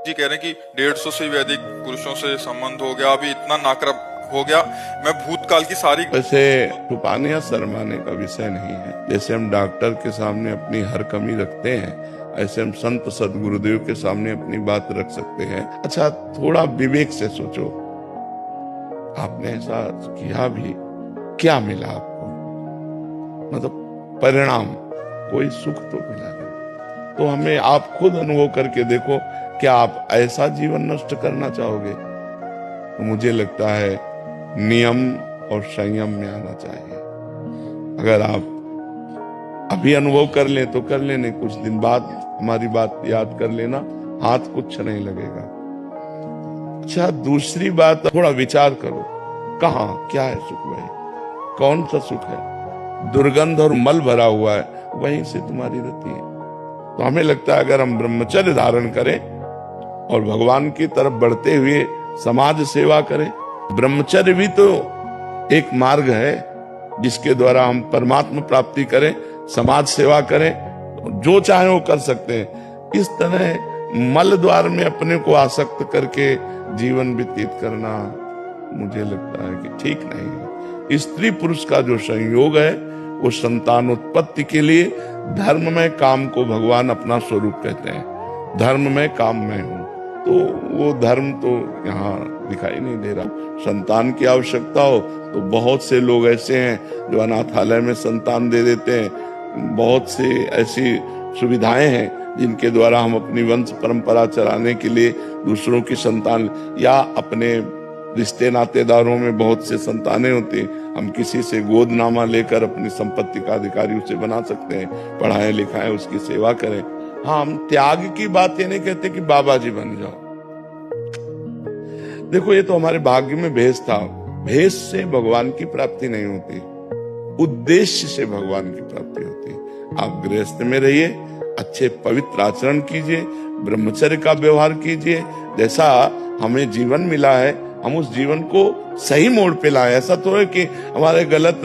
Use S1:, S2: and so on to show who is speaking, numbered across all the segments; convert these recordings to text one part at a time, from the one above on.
S1: जी कह रहे हैं कि 150 से भी अधिक पुरुषों से संबंध हो गया, अभी इतना नाकरा हो गया। मैं भूतकाल की सारी
S2: वैसे छुपाने या शर्माने का विषय नहीं है। जैसे हम डॉक्टर के सामने अपनी हर कमी रखते हैं, ऐसे हम संत सदगुरुदेव के सामने अपनी बात रख सकते हैं। अच्छा, थोड़ा विवेक से सोचो, आपने ऐसा किया भी, क्या मिला आपको? मतलब परिणाम, कोई सुख तो मिला नहीं। तो हमें आप खुद अनुभव करके देखो, क्या आप ऐसा जीवन नष्ट करना चाहोगे? तो मुझे लगता है नियम और संयम में आना चाहिए। अगर आप अभी अनुभव कर लें तो कर लेने, कुछ दिन बाद हमारी बात याद कर लेना, हाथ कुछ नहीं लगेगा। अच्छा, दूसरी बात, थोड़ा विचार करो, कहाँ क्या है सुख भाई? कौन सा सुख है? दुर्गंध और मल भरा हुआ है, वहीं से तुम्हारी रति है। तो हमें लगता है अगर हम ब्रह्मचर्य धारण करें और भगवान की तरफ बढ़ते हुए समाज सेवा करें, ब्रह्मचर्य भी तो एक मार्ग है जिसके द्वारा हम परमात्मा प्राप्ति करें, समाज सेवा करें, जो चाहे वो कर सकते हैं। इस तरह मल द्वार में अपने को आसक्त करके जीवन व्यतीत करना मुझे लगता है कि ठीक नहीं है। स्त्री पुरुष का जो संयोग है वो संतानोत्पत्ति के लिए, धर्म में काम को भगवान अपना स्वरूप कहते हैं। धर्म में काम में हूं, तो वो धर्म तो यहाँ दिखाई नहीं दे रहा। संतान की आवश्यकता हो तो बहुत से लोग ऐसे हैं जो अनाथालय में संतान दे देते हैं। बहुत सी ऐसी सुविधाएं हैं जिनके द्वारा हम अपनी वंश परंपरा चलाने के लिए दूसरों की संतान, या अपने रिश्ते नातेदारों में बहुत से संतानें होती हैं, हम किसी से गोदनामा लेकर अपनी संपत्ति का अधिकारी उसे बना सकते हैं, पढ़ाएं लिखाएं, उसकी सेवा करें। हाँ, हम त्याग की बात ये नहीं कहते कि बाबा जी बन जाओ। देखो, ये तो हमारे भाग्य में भेष था। भेष से भगवान की प्राप्ति नहीं होती, उद्देश्य से भगवान की प्राप्ति होती। आप गृहस्थ में रहिए, अच्छे पवित्र आचरण कीजिए, ब्रह्मचर्य का व्यवहार कीजिए। जैसा हमें जीवन मिला है, हम उस जीवन को सही मोड़ पे लाएं। ऐसा तो है कि हमारे गलत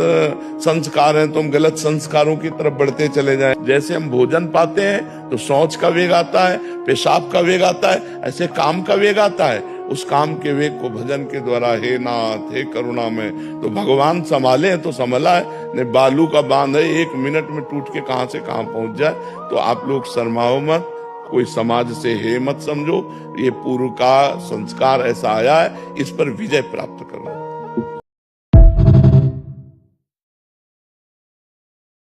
S2: संस्कार हैं तो हम गलत संस्कारों की तरफ बढ़ते चले जाएं। जैसे हम भोजन पाते हैं तो शौच का वेग आता है, पेशाब का वेग आता है, ऐसे काम का वेग आता है। उस काम के वेग को भजन के द्वारा, हे नाथ हे करुणा में, तो भगवान संभाले तो संभला है, नहीं बालू का बांध है, 1 मिनट में टूट के कहां से कहां पहुंच जाए। तो आप लोग शर्माओ मत, कोई समाज से हे मत समझो। ये पूर्व का संस्कार ऐसा आया है, इस पर विजय प्राप्त करो।